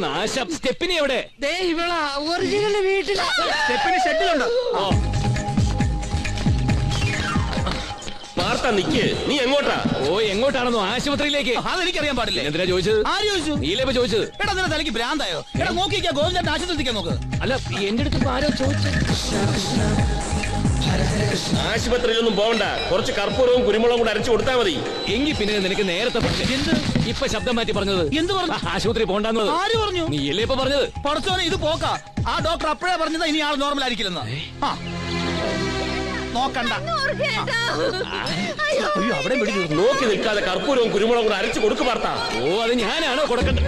നാശം. സ്റ്റെപ്പിനി എവിടെ? ഒറിജിനൽ വീട്ടിലാ. സ്റ്റെപ്പിന് ഷെഡിലുണ്ടോ? മാർത്ത നിക്ക്, നീ എങ്ങോട്ടാ? ഓ എങ്ങോട്ടാണെന്നോ? ആശുപത്രിയിലേക്ക്. അതെനിക്കറിയാൻ പാടില്ല. എന്തിനാ ചോദിച്ചത്? ആര് ചോദിച്ചു? നീലേ ചോദിച്ചത്. എടാ നിന്റെ തലയ്ക്ക് ഭ്രാന്തായോ? എടാ നോക്കിക്കാ, ഗോവിന്ദന്റെ ആശുപത്രിക്കാൻ നോക്ക്. അല്ല എന്റെ അടുത്ത് ആരോ ചോദിച്ചു. ആശുപത്രിയിലൊന്നും പോകണ്ട, കുറച്ച് കർപ്പൂരവും കുരുമുളകും കൂടെ അരച്ചു കൊടുത്താൽ മതി. എങ്കിൽ പിന്നെ നിനക്ക് നേരത്തെ എന്ത് ഇപ്പൊ ശബ്ദം മാറ്റി പറഞ്ഞത്? എന്ത് പറഞ്ഞു? ആശുപത്രി പോകണ്ടെന്ന് ആര് പറഞ്ഞു? നീയല്ലേ ഇപ്പൊ പറഞ്ഞത്? പടച്ചോനെ, ഇത് പോക്കാ. ആ ഡോക്ടർ അപ്പോഴേ പറഞ്ഞതാ ഇനി ആൾ നോർമൽ ആയിരിക്കില്ലെന്ന്. നോക്കണ്ട. അയ്യോ, അവിടെ നോക്കി നിൽക്കാതെ കർപ്പൂരവും കുരുമുളകും കൂടെ അരച്ചു കൊടുക്കു പാർത്ത. ഓ അത് ഞാനാണോ കൊടുക്കണ്ടത്?